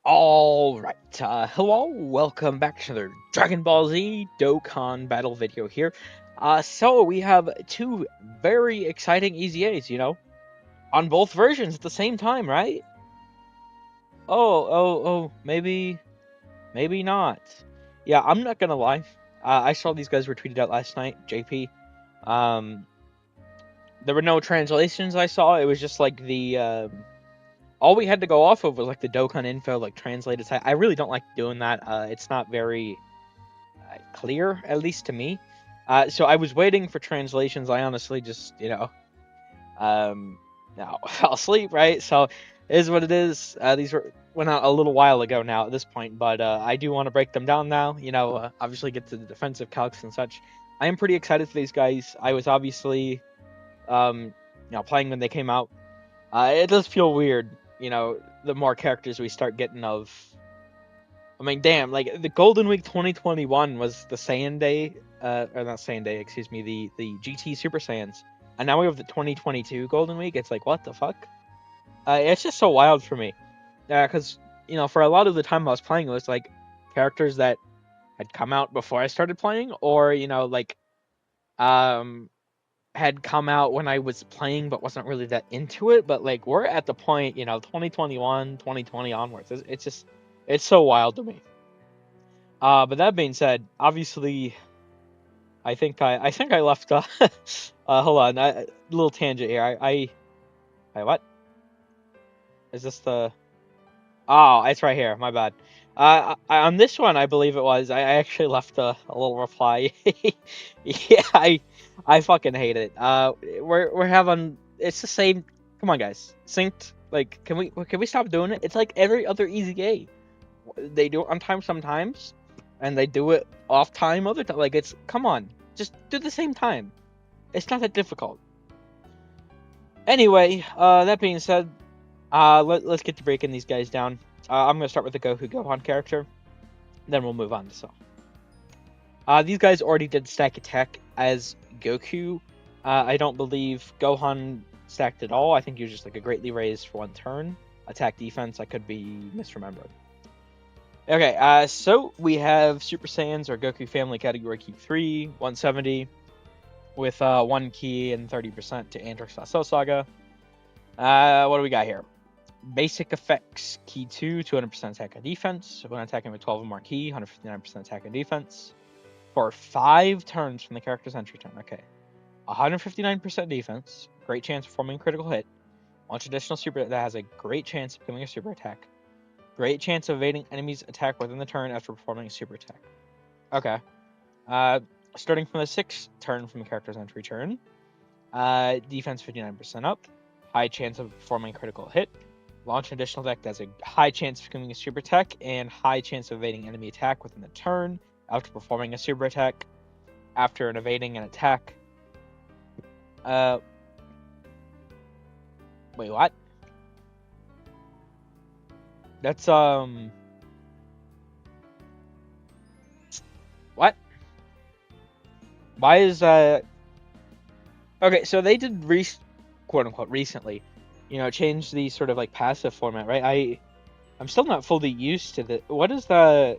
Alright, hello, welcome back to another Dragon Ball Z Dokkan battle video here. So we have two very exciting EZAs, on both versions at the same time, right? Oh, maybe not. Yeah, I'm not gonna lie. I saw these guys were tweeted out last night, JP. Um, there were no translations I saw, it was just like all we had to go off of was like the Dokkan info, like translated. I really don't like doing that. It's not very clear, at least to me. So I was waiting for translations. I honestly just, um, now fell asleep, right? So it is what it is. These went out a little while ago now at this point, but I do want to break them down now. Obviously get to the defensive calcs and such. I am pretty excited for these guys. I was obviously, playing when they came out. It does feel weird, the more characters we start getting of. I mean, damn, like the Golden Week 2021 was the Saiyan Day, or not Saiyan Day, excuse me, the GT Super Saiyans, and now we have the 2022 Golden Week. It's like, what the fuck? It's just so wild for me, because for a lot of the time I was playing, it was like characters that had come out before I started playing, or um, had come out when I was playing but wasn't really that into it. But like we're at the point, 2021, 2020 onwards. It's just it's so wild to me. But that being said, obviously, I think I left. Hold on, a little tangent here. What is this the? Oh, it's right here. My bad. On this one, I believe it was. I actually left a little reply. Yeah, I fucking hate it. We're having it's the same. Come on, guys, synced. Like, can we stop doing it? It's like every other EZA. They do it on time sometimes, and they do it off time other time. Like, it's come on, just do the same time. It's not that difficult. Anyway, that being said, let's get to breaking these guys down. I'm gonna start with the Goku Gohan character, then we'll move on to Cell. These guys already did stack attack as Goku. I don't believe Gohan stacked at all. I think he was just like a greatly raised for one turn. Attack defense, I could be misremembered. Okay, so we have Super Saiyans or Goku family category key 3, 170, with 1 key and 30% to Androx Cell Saga. What do we got here? Basic effects key 2, 200% attack and defense. When attacking with 12 or more key, 159% attack and defense. For 5 turns from the character's entry turn. Okay. 159% defense, great chance of forming a critical hit. Launch additional super that has a great chance of becoming a super attack. Great chance of evading enemies' attack within the turn after performing a super attack. Okay. Starting from the 6th turn from the character's entry turn. Defense 59% up. High chance of performing a critical hit. Launch an additional deck that has a high chance of becoming a super attack and high chance of evading enemy attack within the turn after performing a super attack. After an evading an attack. Wait, what? That's what? Why is that? Okay, so they did quote unquote recently, change the sort of like passive format, right? I'm still not fully used to the. What does that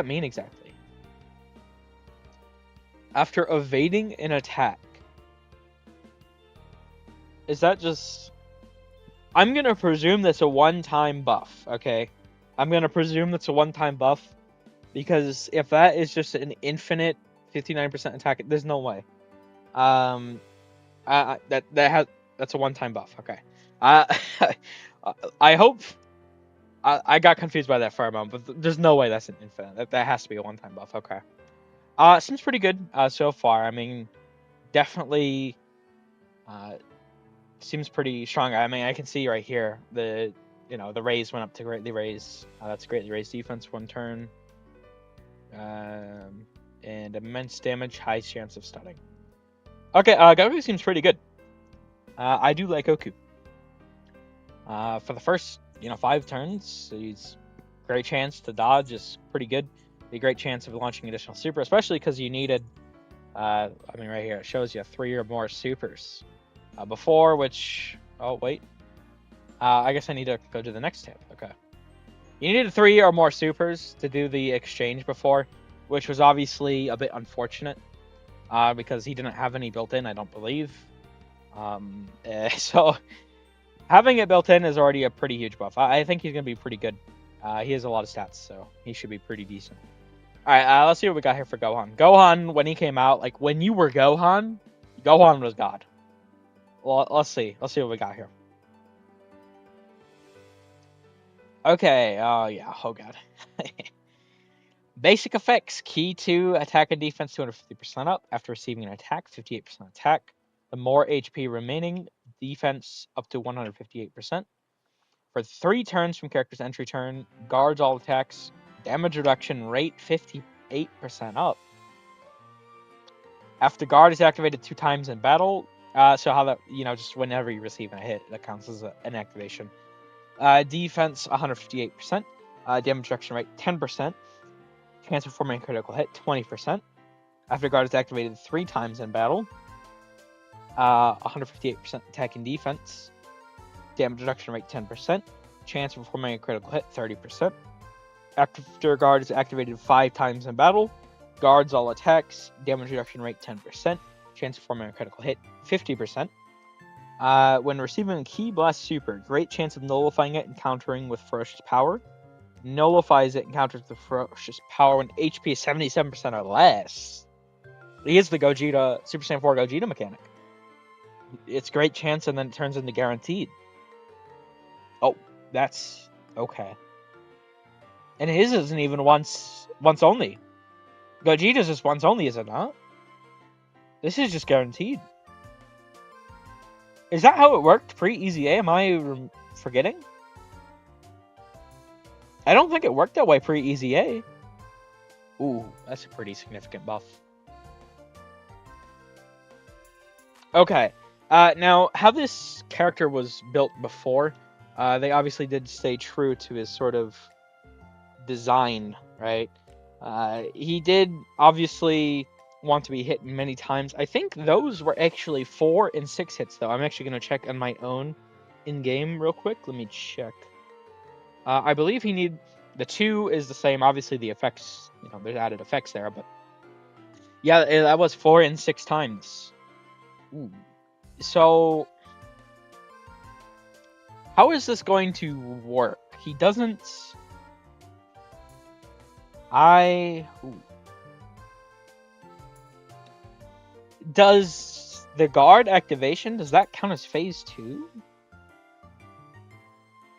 mean exactly? After evading an attack, is that just? I'm gonna presume that's a one-time buff. Okay, I'm gonna presume that's a one-time buff, because if that is just an infinite 59% attack, there's no way. That's a one-time buff. Okay. Uh, I hope. I got confused by that for a moment, but there's no way that's an infinite. That has to be a one-time buff. Okay. Seems pretty good so far. I mean, definitely seems pretty strong. I mean, I can see right here the raise went up to greatly raise. That's greatly raised defense one turn. And immense damage, high chance of stunning. Okay, Goku seems pretty good. I do like Goku. For the first 5 turns, he's great chance to dodge is pretty good. A great chance of launching additional super, especially because you needed. I mean, right here it shows you 3 or more supers before, which oh wait, I guess I need to go to the next tab. Okay. You needed 3 or more supers to do the exchange before, which was obviously a bit unfortunate, because he didn't have any built in, I don't believe. So having it built in is already a pretty huge buff. I think he's gonna be pretty good. He has a lot of stats, so he should be pretty decent. All right, let's see what we got here for Gohan. Gohan, when he came out, like when you were Gohan, Gohan was God. Well, let's see. Let's see what we got here. Okay. Yeah. Oh god. Basic effects: key to attack and defense 250% up after receiving an attack, 58% attack. The more HP remaining, defense up to 158%. For 3 turns from character's entry turn, guards all attacks, damage reduction rate 58% up. After guard is activated 2 times in battle, so how that, just whenever you receive a hit, that counts as an activation. Defense 158%, damage reduction rate 10%, chance of forming a critical hit 20%. After guard is activated 3 times in battle, 158% attack and defense, damage reduction rate 10%, chance of performing a critical hit 30%. After guard is activated 5 times in battle, guards all attacks, damage reduction rate 10%, chance of forming a critical hit 50%. When receiving a Ki Blast Super, great chance of nullifying it and countering with Ferocious Power. Nullifies it and counters the Ferocious Power when HP is 77% or less. He is the Gogeta, Super Saiyan 4 Gogeta mechanic. It's great chance and then it turns into guaranteed. Oh, that's okay. And his isn't even once only. Gogeta's is once only, is it not? This is just guaranteed. Is that how it worked pre-EZA? Am I forgetting? I don't think it worked that way pre-EZA. Ooh, that's a pretty significant buff. Okay. Now, how this character was built before, they obviously did stay true to his sort of design, right? He did obviously want to be hit many times. I think those were actually 4 and 6 hits, though. I'm actually going to check on my own in-game real quick. Let me check. I believe he need... The 2 is the same. Obviously, the effects, there's added effects there, but... Yeah, that was 4 and 6 times. Ooh. So... How is this going to work? He doesn't... Does the guard activation, does that count as phase 2?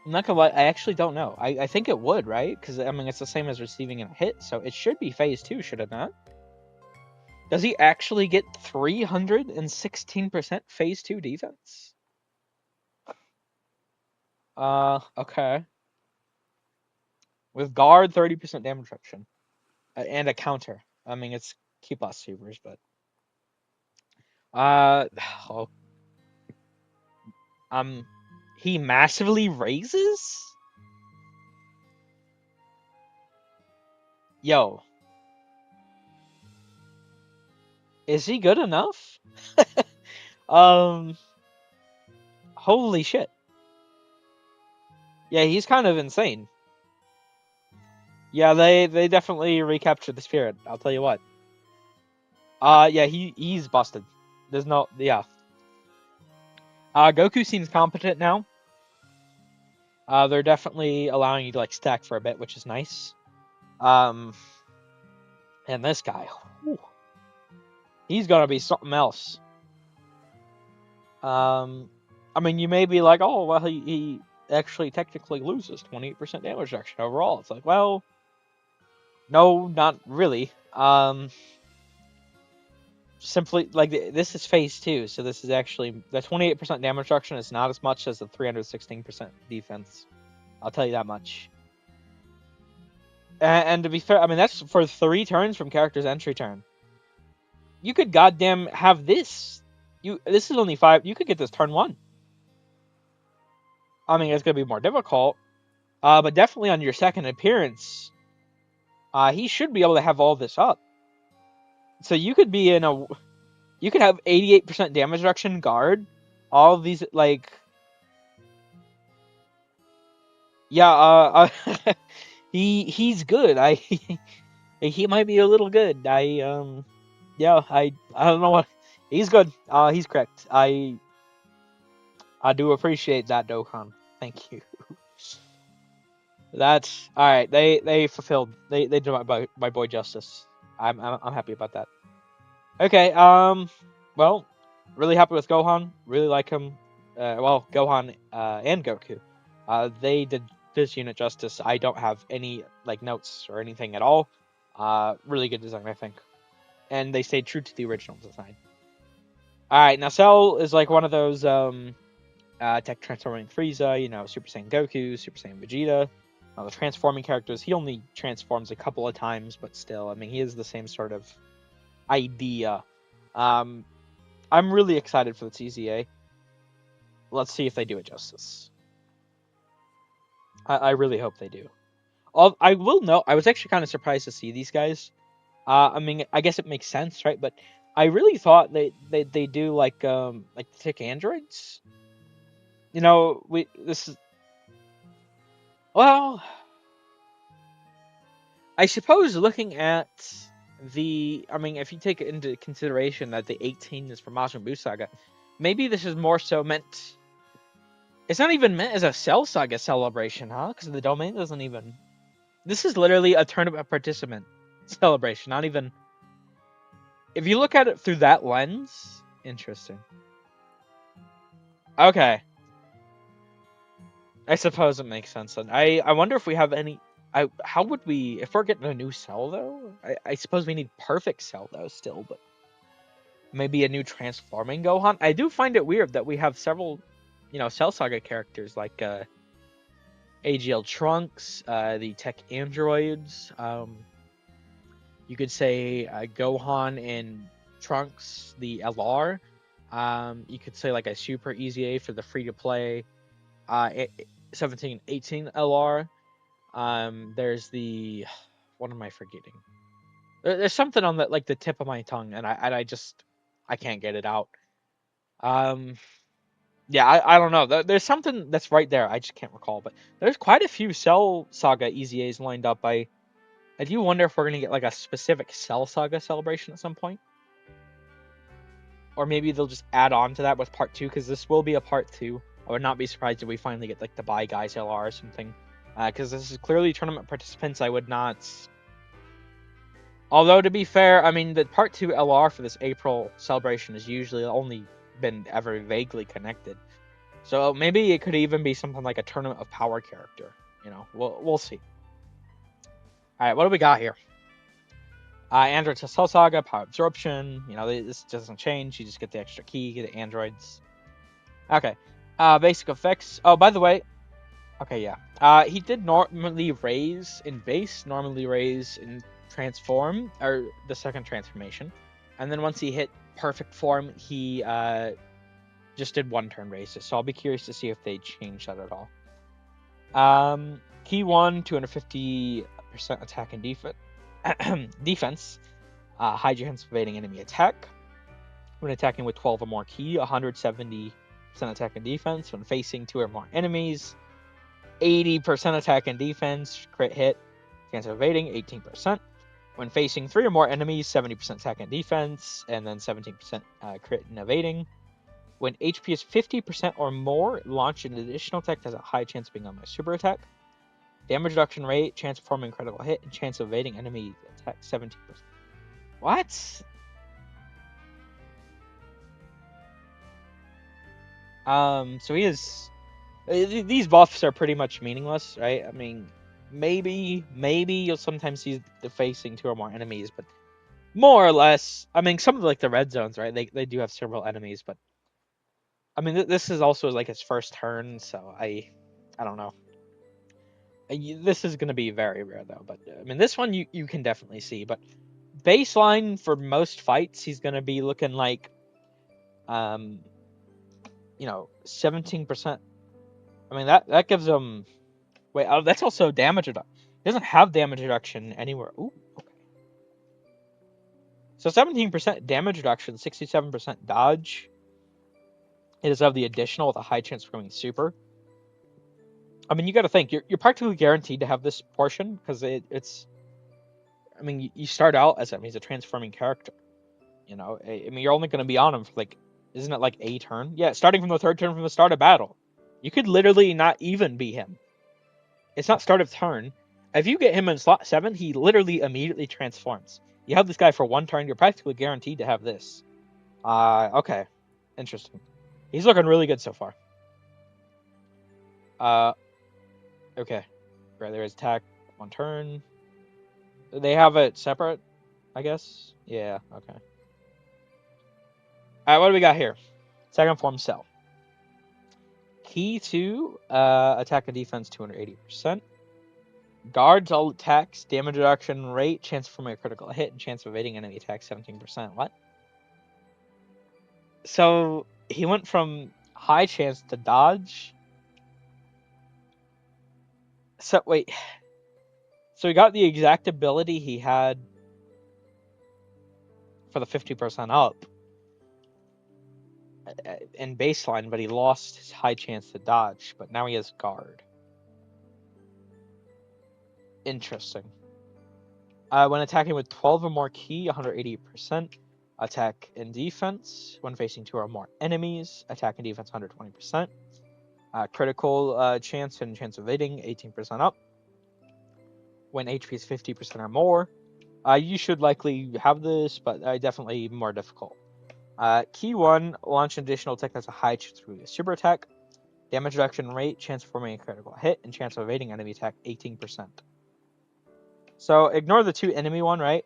I'm not gonna lie, I actually don't know. I think it would, right? Because, it's the same as receiving a hit, so it should be phase 2, should it not? Does he actually get 316% phase 2 defense? Okay. With guard, 30% damage reduction. And a counter. It's Ki Blast Supers, but... he massively raises? Yo. Is he good enough? Holy shit. Yeah, he's kind of insane. Yeah, they definitely recaptured the spirit, I'll tell you what. Yeah, he's busted. There's no... Yeah. Goku seems competent now. They're definitely allowing you to, stack for a bit, which is nice. And this guy... Whew, he's gonna be something else. You may be like, oh, well, he actually technically loses 28% damage reduction overall. It's like, well... No, not really. Simply, this is phase 2, so this is actually... The 28% damage reduction is not as much as the 316% defense. I'll tell you that much. And to be fair, that's for 3 turns from character's entry turn. You could goddamn have this. This is only 5. You could get this turn 1. It's going to be more difficult. But definitely on your second appearance, he should be able to have all this up. So you could be in a... You could have 88% damage reduction guard. All of these, Yeah, he's good. He might be a little good. Yeah, I don't know what. He's good. He's correct. I do appreciate that, Dokkan. Thank you. That's all right. They fulfilled. They did my boy justice. I'm happy about that. Okay. Well, really happy with Gohan. Really like him. Well, Gohan and Goku. They did this unit justice. I don't have any like notes or anything at all. Really good design, I think. And they stayed true to the original design. All right, now Cell is like one of those tech transforming Frieza, Super Saiyan Goku, Super Saiyan Vegeta. The transforming characters, he only transforms a couple of times, but still, I mean, he is the same sort of idea. Um, I'm really excited for this EZA. Let's see if they do it justice. I really hope they do. I will note, I was actually kind of surprised to see these guys. I mean, I guess it makes sense, right? But I really thought they do like the tick androids. This is well, I suppose looking at I mean, if you take into consideration that the 18 is from Majin Buu Saga, maybe this is more so meant. It's not even meant as a Cell Saga celebration, huh? Because the domain doesn't even. This is literally a tournament participant celebration, not even. If you look at it through that lens, interesting. Okay, I suppose it makes sense then. I wonder if we have any. How would we if we're getting a new Cell though? I suppose we need perfect Cell though still, but maybe a new transforming Gohan. I do find it weird that we have several, Cell Saga characters like AGL Trunks, the Tech Androids. You could say Gohan and Trunks, the LR. You could say like a Super EZA for the free to play 17, 18 LR. There's the what am I forgetting? There's something on the tip of my tongue, and I can't get it out. Um, yeah, I don't know. There's something that's right there. I just can't recall, but there's quite a few Cell Saga EZAs lined up. I do wonder if we're gonna get like a specific Cell Saga celebration at some point, or maybe they'll just add on to that with part two, because this will be a part two. I would not be surprised if we finally get like the Bye Guys LR or something, because this is clearly tournament participants. I would not. Although to be fair, I mean the part two LR for this April celebration has usually only been ever vaguely connected. So maybe it could even be something like a tournament of power character. We'll see. All right, what do we got here? Android to Cell Saga, power absorption. This doesn't change. You just get the extra key, get the androids. Okay. Basic effects. Oh, by the way. Okay, yeah. He did normally raise in base, normally raise in transform, or the second transformation. And then once he hit perfect form, he just did one turn raises. So I'll be curious to see if they change that at all. Key 1, 250% attack and defense. Hide your hands evading enemy attack. When attacking with 12 or more key, 170% attack and defense. When facing 2 or more enemies, 80% attack and defense. Crit hit. Chance of evading, 18%. When facing 3 or more enemies, 70% attack and defense. And then 17% crit and evading. When HP is 50% or more, launch an additional attack that has a high chance of being on my super attack. Damage reduction rate, chance of forming critical hit, and chance of evading enemy attack 17%. What? So he is. These buffs are pretty much meaningless, right? I mean, maybe you'll sometimes see the facing 2 or more enemies, but more or less, I mean, some of the red zones, right? They do have several enemies, but I mean, this is also like his first turn, so I don't know. This is gonna be very rare though, but I mean, this one you can definitely see, but baseline for most fights, he's gonna be looking like, 17%. I mean, that gives him. Wait, that's also damage reduction. He doesn't have damage reduction anywhere. Ooh, okay. So 17% damage reduction, 67% dodge. It does have the additional with a high chance of becoming super. I mean, you got to think you're practically guaranteed to have this portion because it's. I mean, you start out as he's a transforming character. You know, I mean, you're only going to be on him for like, isn't it like a turn? Yeah, starting from the third turn from the start of battle. You could literally not even be him. It's not start of turn. If you get him in slot 7, he literally immediately transforms. You have this guy for 1 turn, you're practically guaranteed to have this. Okay. Interesting. He's looking really good so far. Okay. Right, there is attack, 1 turn. They have it separate, I guess? Yeah, okay. Alright, what do we got here? Second form Cell. Key to attack and defense 280%. Guards all attacks, damage reduction rate, chance for a critical hit, and chance of evading enemy attacks 17%. What? So he went from high chance to dodge. So wait. So he got the exact ability he had for the 50% up in baseline, but he lost his high chance to dodge, but now he has guard. Interesting. When attacking with 12 or more ki, 180%. Attack and defense. When facing 2 or more enemies, attack and defense 120%. Critical chance and chance of evading 18% up. When HP is 50% or more. You should likely have this, but definitely more difficult. Key 1, launch an additional attack that's a high chance for a super attack. Damage reduction rate, chance of forming a critical hit, and chance of evading enemy attack 18%. So ignore the 2 enemy one, right?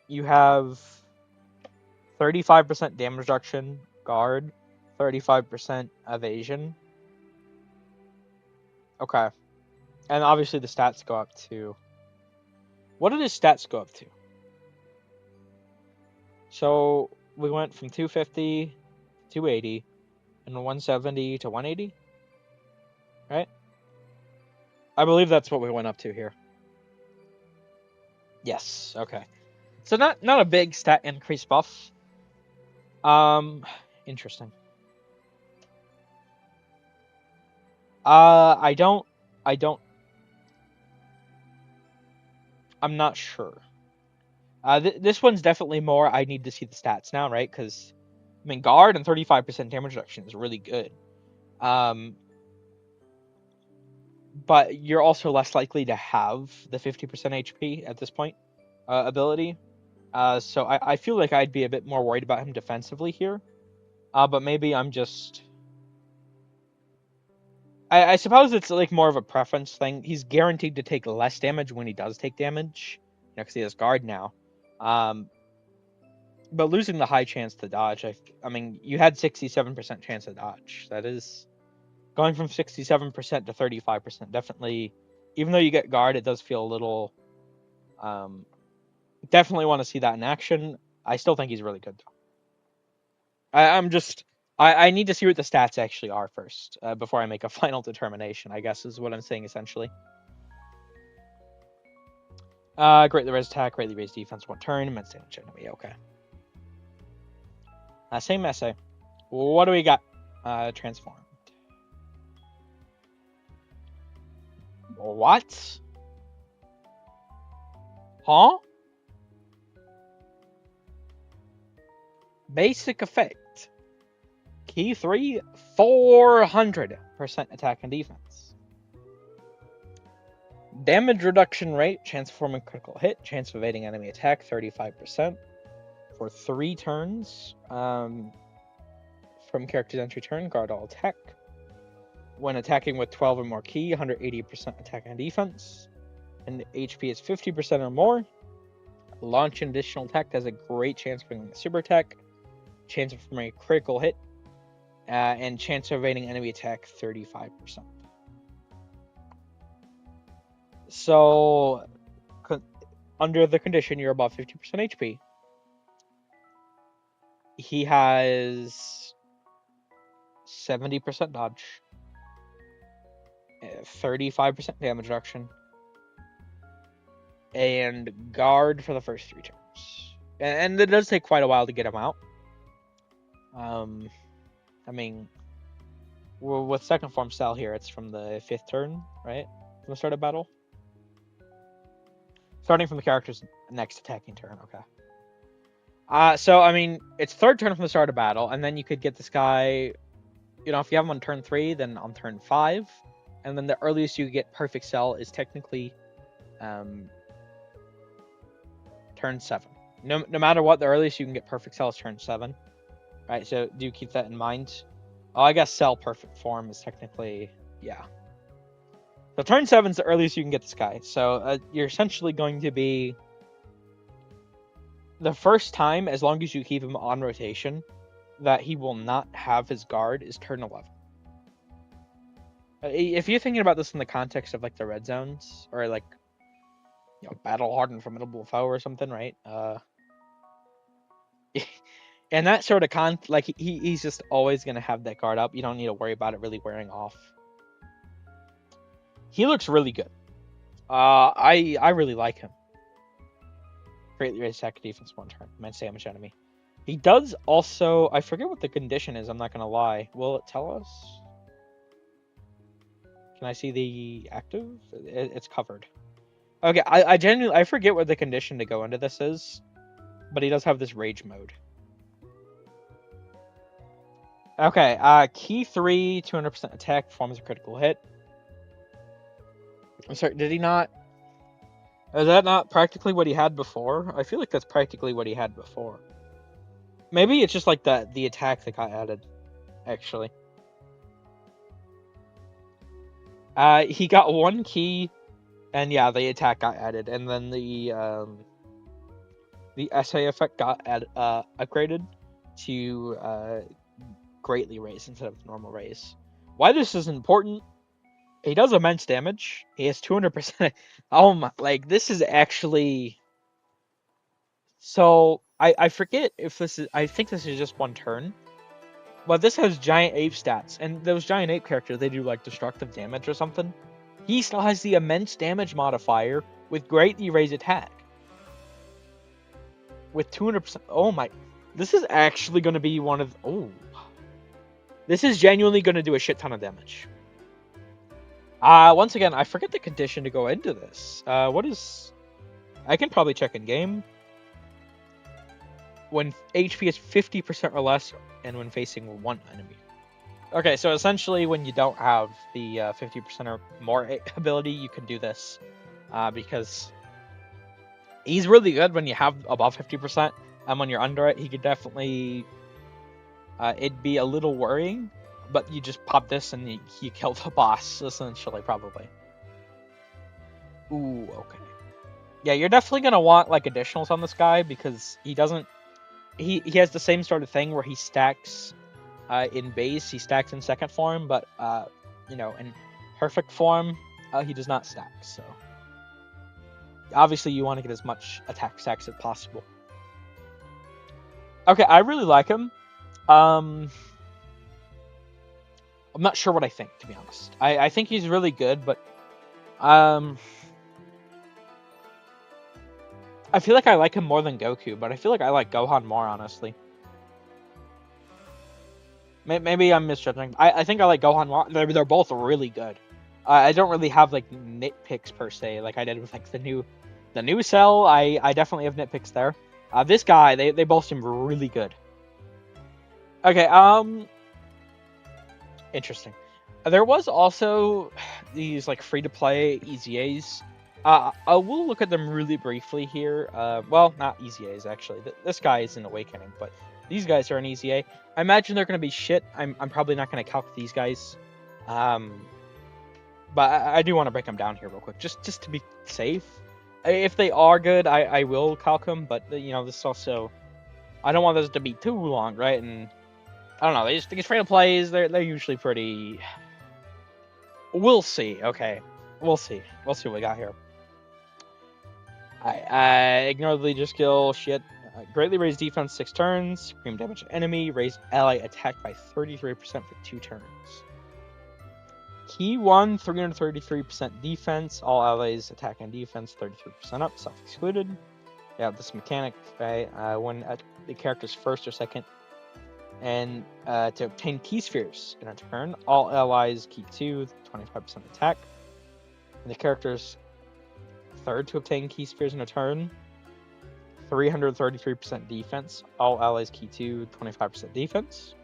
You have 35% damage reduction, guard, 35% evasion. Okay. And obviously the stats go up to... What did his stats go up to? So we went from 250 to 280 and 170 to 180, right? I believe that's what we went up to here. Yes, okay. So not a big stat increase buff. Interesting. I'm not sure. This one's definitely more. I need to see the stats now, right? Because I mean, guard and 35% damage reduction is really good. But you're also less likely to have the 50% HP at this point ability. So I feel like I'd be a bit more worried about him defensively here. But maybe I'm just... I suppose it's like more of a preference thing. He's guaranteed to take less damage when he does take damage. Because he has guard now. But losing the high chance to dodge, I mean, you had 67% chance to dodge. That is... Going from 67% to 35%, definitely... Even though you get guard, it does feel a little... Definitely want to see that in action. I still think he's really good, though. I need to see what the stats actually are first, before I make a final determination, I guess is what I'm saying, essentially. Greatly raised attack, greatly raised defense 1 turn, immense damage enemy, okay. Same essay. What do we got? Transformed. What? Huh? Basic effect. Key 3, 400% attack and defense. Damage reduction rate, chance of forming critical hit, chance of evading enemy attack, 35%. For 3 turns. From character's entry turn, guard all attack. When attacking with 12 or more ki, 180% attack and defense. And HP is 50% or more. Launch an additional attack that has a great chance of bringing a super attack. Chance of forming a critical hit. And chance of evading enemy attack, 35%. So, under the condition you're above 50% HP, he has 70% dodge, 35% damage reduction, and guard for the first 3 turns. And it does take quite a while to get him out. I mean, Well, with second form Cell here, it's from the 5th turn, right? From the start of battle? Starting from the character's next attacking turn, okay. So, I mean, it's 3rd turn from the start of battle, and then you could get this guy, you know, if you have him on turn 3, then on turn 5, and then the earliest you get Perfect Cell is technically turn 7. No matter what, the earliest you can get Perfect Cell is turn 7, right? So do keep that in mind. Oh, I guess Cell Perfect Form is technically, yeah. So turn 7 is the earliest you can get this guy. So you're essentially going to be the first time, as long as you keep him on rotation, that he will not have his guard is turn 11. If you're thinking about this in the context of like the red zones or like, you know, battle hardened formidable foe or something, right? And that sort of like he's just always gonna have that guard up. You don't need to worry about it really wearing off. He looks really good. I really like him. Greatly raised attack defense 1 turn. Immense damage enemy. He does also. I forget what the condition is. I'm not gonna lie. Will it tell us? Can I see the active? It's covered. Okay, I genuinely I forget what the condition to go into this is, but he does have this rage mode. Okay, key 3, 200% attack, performs a critical hit. I'm sorry, did he not? Is that not practically what he had before? I feel like that's practically what he had before. Maybe it's just like the attack that got added, actually. He got 1 key, and yeah, the attack got added, and then the SA effect got upgraded to greatly raise instead of normal raise. Why this is important? He does immense damage. He has 200%. Oh my! Like this is actually. So I forget if this is. I think this is just 1 turn. But this has giant ape stats, and those giant ape characters, they do like destructive damage or something. He still has the immense damage modifier with greatly raised attack. With 200%. Oh my. This is actually going to be one of. Oh. This is genuinely going to do a shit ton of damage. Once again, I forget the condition to go into this. What is. I can probably check in game. When HP is 50% or less, and when facing 1 enemy. Okay, so essentially when you don't have the 50% or more ability, you can do this. Because he's really good when you have above 50%, and when you're under it, he could definitely... it'd be a little worrying, but you just pop this and you kill the boss, essentially, probably. Ooh, okay. Yeah, you're definitely going to want like additionals on this guy, because he doesn't... He has the same sort of thing where he stacks in base, he stacks in second form, but you know, in perfect form, he does not stack. So obviously, you want to get as much attack stacks as possible. Okay, I really like him. I'm not sure what I think, to be honest. I think he's really good, but I feel like I like him more than Goku, but I feel like I like Gohan more, honestly. Maybe I'm misjudging. I think I like Gohan more. They're both really good. I don't really have like nitpicks per se, like I did with like the new Cell. I definitely have nitpicks there. This guy, they both seem really good. Okay, interesting. There was also these like free-to-play EZAs. I will look at them really briefly here. Well, not EZAs actually. This guy is an Awakening, but these guys are an EZA. I imagine they're gonna be shit. I'm probably not gonna calc these guys. But I do want to break them down here real quick, just to be safe. If they are good, I will calc them. But you know, this also, I don't want this to be too long, right? And I don't know. These free-to-plays, they're usually pretty. We'll see. Okay, we'll see. We'll see what we got here. I ignore the leader skill. Shit. Greatly raised defense 6 turns. Supreme damage enemy. Raised ally attack by 33% for 2 turns. Key 1, 333% defense. All allies attack and defense 33% up. Self-excluded. Yeah, this mechanic, right? When at the character's first or second And to obtain key spheres in a turn, all allies key 2, 25% attack. And the character's third to obtain key spheres in a turn, 333% defense. All allies key 2, 25% defense.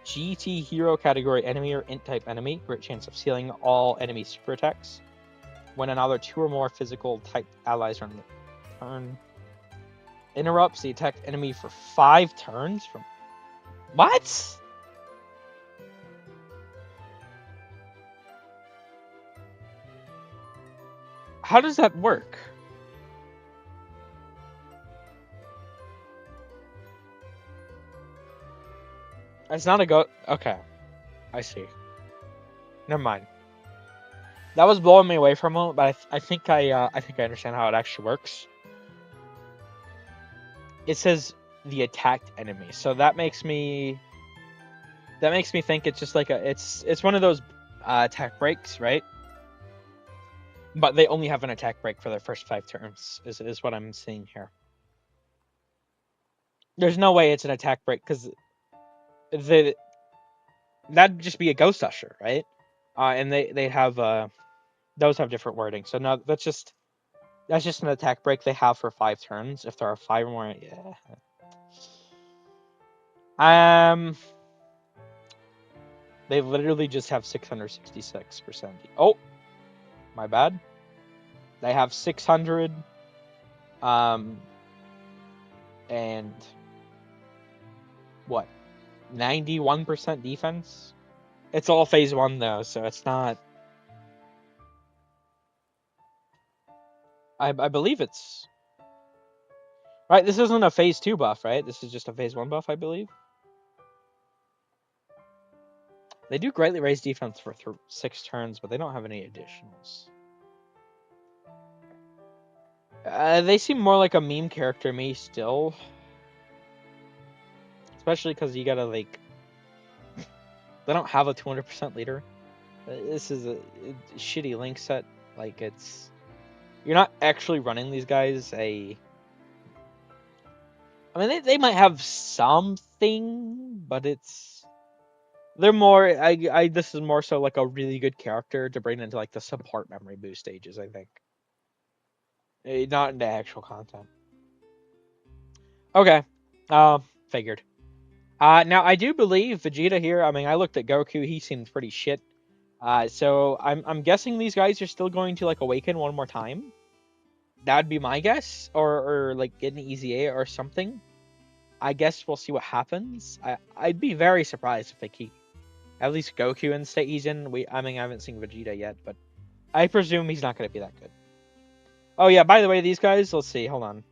GT hero category enemy or int type enemy, great chance of sealing all enemy super attacks. When another 2 or more physical type allies are on the turn. Interrupts the attacked enemy for 5 turns from. What? How does that work? It's not a go. Okay, I see. Never mind. That was blowing me away for a moment, but I think I understand how it actually works. It says the attacked enemy, so that makes me think it's just like it's one of those attack breaks, right? But they only have an attack break for their first 5 turns, is what I'm seeing here. There's no way it's an attack break, because that'd just be a Ghost Usher, right? And they have those have different wording. So no, that's just an attack break they have for 5 turns. If there are 5 or more, yeah. They literally just have 666%. Oh, my bad. They have 600. And what? 91% defense. It's all phase 1 though, so it's not. I believe it's right. This isn't a phase 2 buff, right? This is just a phase 1 buff, I believe. They do greatly raise defense for 6 turns, but they don't have any additionals. They seem more like a meme character to me still. Especially because you gotta, like... They don't have a 200% leader. This is a shitty link set. Like, it's... You're not actually running these guys I mean, they might have something, but it's... They're more... This is more so like a really good character to bring into, like, the support memory boost stages, I think. Not into actual content. Okay. Figured. Now, I do believe Vegeta here, I mean, I looked at Goku, he seemed pretty shit. So I'm guessing these guys are still going to, like, awaken one more time. That'd be my guess. Or like, get an EZA or something. I guess we'll see what happens. I'd be very surprised if they keep at least Goku in State Eason. I mean, I haven't seen Vegeta yet, but I presume he's not going to be that good. Oh, yeah, by the way, these guys, let's see, hold on.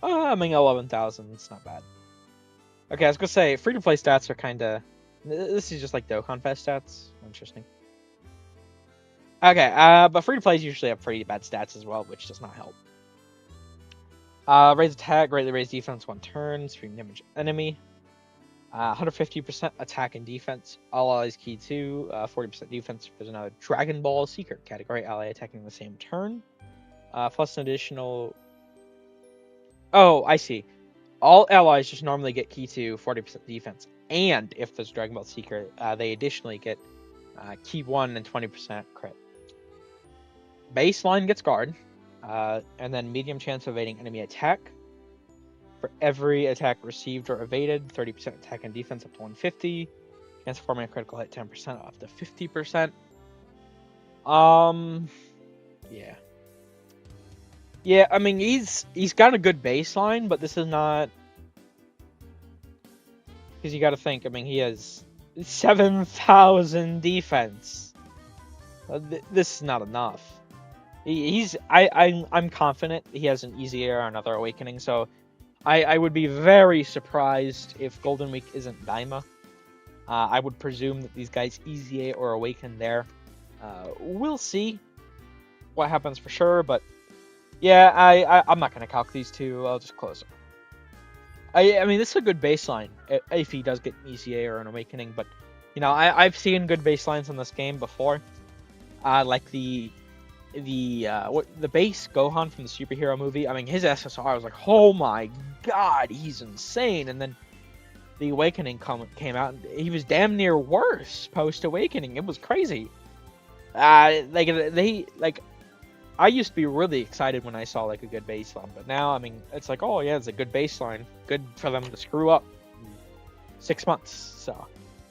I mean, 11,000, it's not bad. Okay, I was going to say, free-to-play stats are kind of... This is just like Dokkan Fest stats. Interesting. Okay, but free-to-plays usually have pretty bad stats as well, which does not help. Raise attack, greatly raise defense 1 turn, stream damage enemy. 150% attack and defense. All allies key 2, 40% defense. There's another Dragon Ball Secret category ally attacking the same turn. Plus an additional... Oh, I see. All allies just normally get key 2, 40% defense. And if there's Dragon Ball Secret, they additionally get key 1 and 20% crit. Baseline gets guard. And then medium chance of evading enemy attack. For every attack received or evaded, 30% attack and defense up to 150. Chance of forming a critical hit 10% up to 50%. Yeah. Yeah, I mean he's got a good baseline, but this is not, because you got to think. I mean, he has 7,000 defense. This is not enough. I'm confident he has an EZA or another awakening, so I would be very surprised if Golden Week isn't Daima. I would presume that these guys EZA or awaken there. We'll see what happens for sure, but yeah, I'm not going to calc these two. I'll just close them. I mean, this is a good baseline if he does get an EZA or an awakening, but you know, I've seen good baselines in this game before. Like the base Gohan from the superhero movie. I mean, his SSR was like, oh my god, he's insane. And then the Awakening came out, he was damn near worse post-Awakening. It was crazy. I used to be really excited when I saw like a good baseline, but now, I mean, it's like, oh yeah, it's a good baseline. Good for them to screw up in 6 months. So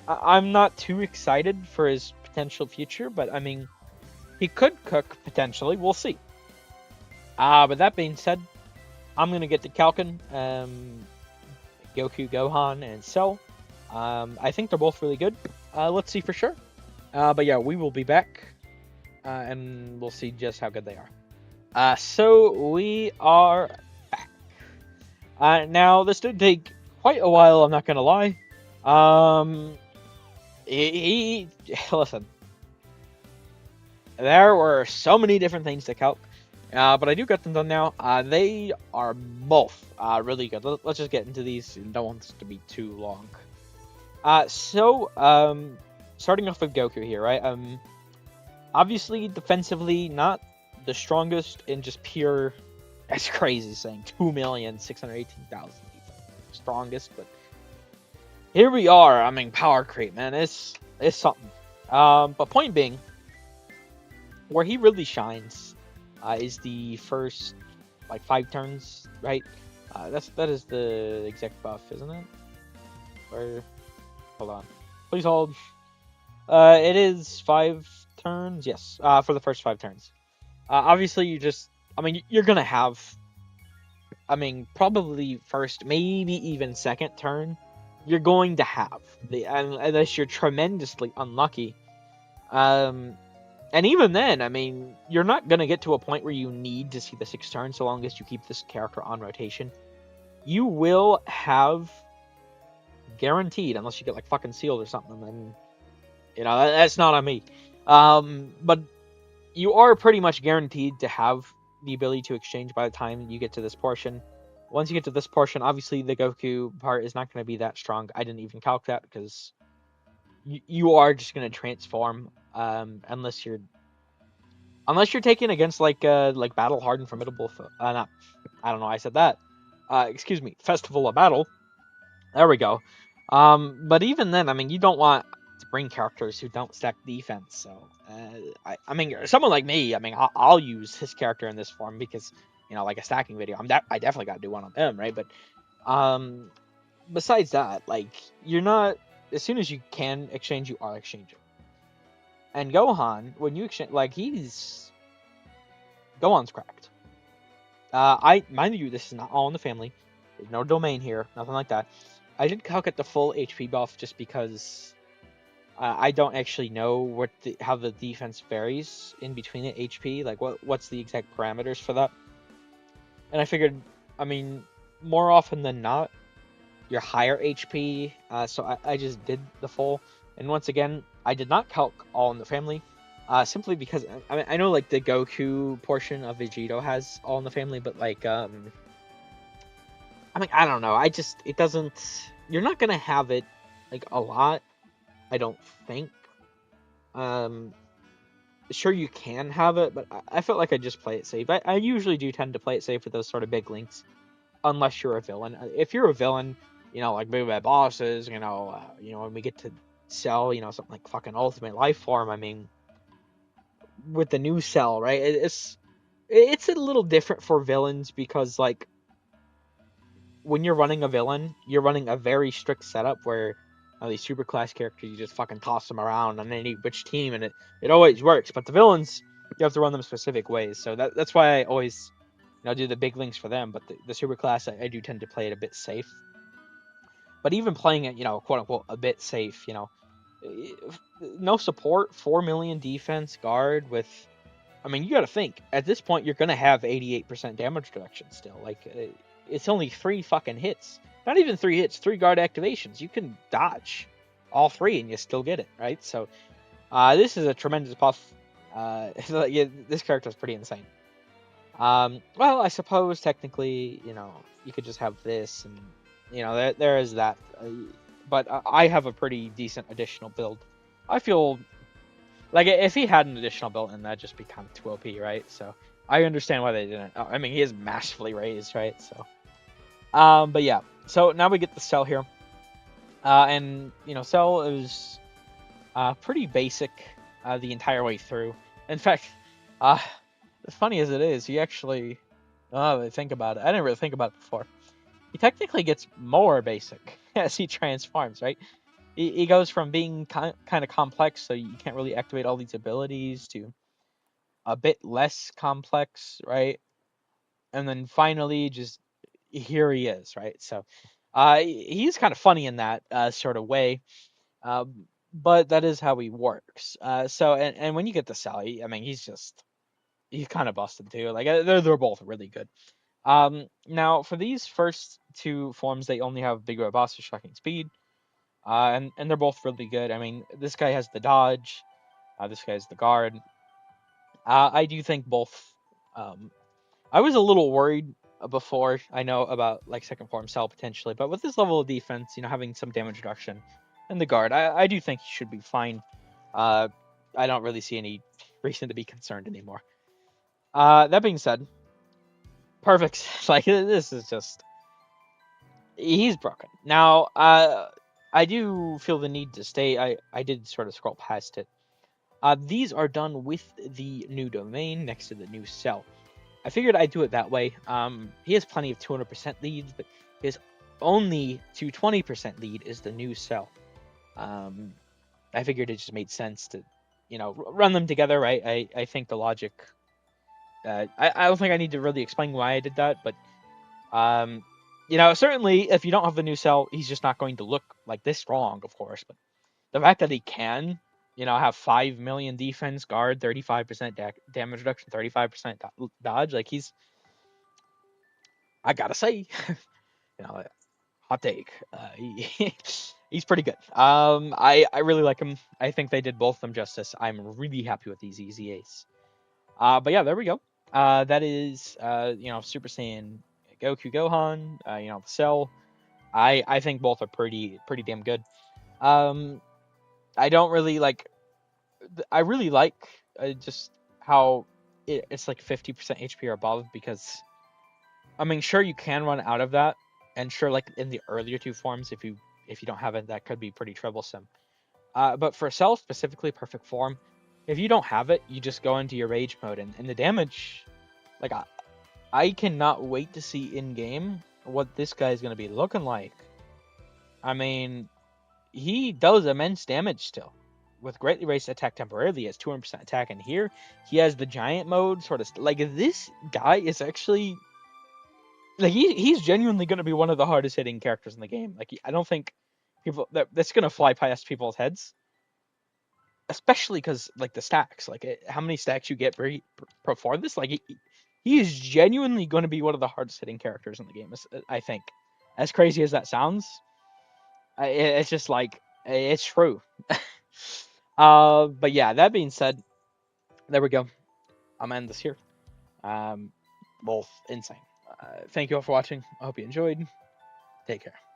I'm not too excited for his potential future, but I mean, he could cook potentially. We'll see. But that being said, I'm gonna get to Calcan, Goku, Gohan, and Cell. I think they're both really good. Let's see for sure. But yeah, we will be back. And we'll see just how good they are. So we are back. Now this did take quite a while. I'm not gonna lie. Listen. There were so many different things to calc, but I do get them done now. They are both really good. Let's just get into these. And don't want this to be too long. Starting off with Goku here, right? Obviously, defensively, not the strongest in just pure. That's crazy saying 2,618,000 strongest, but here we are. I mean, power creep, man. It's something. But point being, where he really shines is the first like 5 turns, right? That is the exact buff, isn't it? Or hold on, please hold. It is 5 turns, yes. For the first 5 turns. Obviously, you're gonna have. I mean, probably first, maybe even second turn, you're going to have unless you're tremendously unlucky. And even then, I mean, you're not gonna get to a point where you need to see the 6 turns, so long as you keep this character on rotation. You will have guaranteed, unless you get like fucking sealed or something, then that's not on me. But you are pretty much guaranteed to have the ability to exchange by the time you get to this portion. Once you get to this portion, obviously the Goku part is not going to be that strong. I didn't even calc that because you are just going to transform unless you're taking against like battle hardened formidable. I don't know. I said that. Excuse me. Festival of Battle. There we go. But even then, I mean, you don't want to bring characters who don't stack defense. So, I mean, someone like me, I mean, I'll use his character in this form because, like a stacking video. I definitely got to do one on them, right? But, besides that, like, you're not. As soon as you can exchange, you are exchanging. And Gohan, when you exchange, like, Gohan's cracked. Mind you, this is not all in the family. There's no domain here, nothing like that. I did calculate the full HP buff just because I don't actually know how the defense varies in between the HP. Like, what's the exact parameters for that? And I figured, I mean, more often than not, you're higher HP. So I just did the full. And once again, I did not calc all in the family. Simply because, I mean, I know, like, the Goku portion of Vegito has all in the family, but, like, I mean, I don't know. It doesn't. You're not gonna have it like a lot. I don't think. Sure you can have it, but I felt like I just play it safe. I usually do tend to play it safe with those sort of big links, unless you're a villain. If you're a villain, like Big Bad Bosses, when we get to Cell, something like fucking Ultimate Life Form. I mean, with the new Cell, right? It's a little different for villains because, like, when you're running a villain, you're running a very strict setup where these super class characters, you just fucking toss them around on any which team, and it always works. But the villains, you have to run them specific ways. So that's why I always do the big links for them. But the super class, I do tend to play it a bit safe. But even playing it, quote unquote, a bit safe, no support, 4 million defense, guard with. I mean, you got to think at this point you're gonna have 88% damage reduction still. Like, it's only 3 fucking hits. Not even 3 hits, 3 guard activations. You can dodge all 3 and you still get it, right? So, this is a tremendous buff. Yeah, this character is pretty insane. Well, I suppose technically, you could just have this, and there is that. But I have a pretty decent additional build. I feel like if he had an additional build, and that'd just be kind of too OP, right? So I understand why they didn't. I mean, he is massively raised, right? So, but yeah. So now we get the Cell here. And Cell is pretty basic the entire way through. In fact, uh, as funny as it is, he actually, think about it. I didn't really think about it before. He technically gets more basic as he transforms, right? He goes from being kind of complex, so you can't really activate all these abilities, to a bit less complex, right? And then finally, just here he is, right? So, he's kind of funny in that sort of way, but that is how he works. And when you get to Sally, I mean, he's kind of busted too. Like they're both really good. Now for these first two forms, they only have big robust or shocking speed, and they're both really good. I mean, this guy has the dodge, this guy has the guard. I do think both. Um, I was a little worried before. I know about like second form Cell potentially, but with this level of defense, having some damage reduction and the guard, I do think he should be fine. Uh, I don't really see any reason to be concerned anymore. That being said, perfect. Like this is just he's broken. Now, I do feel the need to stay. I did sort of scroll past it. These are done with the new domain next to the new cell. I figured I'd do it that way. He has plenty of 200% leads, but his only 220% lead is the new cell. I figured it just made sense to, run them together. Right? I think the logic. I don't think I need to really explain why I did that, but certainly if you don't have the new cell, he's just not going to look like this strong, of course. But the fact that he can, have 5 million defense, guard, 35% damage reduction, 35% dodge, like I gotta say, hot take. He's pretty good. I really like him. I think they did both of them justice. I'm really happy with these EZAs. But yeah, there we go. That is Super Saiyan Goku Gohan. The Cell. I think both are pretty damn good. Um, I don't really like. I really like just how it's like 50% HP or above, because I mean, sure you can run out of that, and sure, like in the earlier two forms, if you don't have it, that could be pretty troublesome. But for Cell specifically, perfect form, if you don't have it, you just go into your rage mode, and the damage, like I cannot wait to see in game what this guy is gonna be looking like. I mean, he does immense damage still. With greatly raised attack temporarily, he has 200% attack, and here he has the giant mode, sort of like this guy is actually like he's genuinely going to be one of the hardest hitting characters in the game. Like I don't think that's going to fly past people's heads, especially because like the stacks, like how many stacks you get before this, like he is genuinely going to be one of the hardest hitting characters in the game. I think, as crazy as that sounds, it's just like it's true. But yeah, that being said, there we go. I'm gonna end this here. Both insane. Thank you all for watching. I hope you enjoyed. Take care.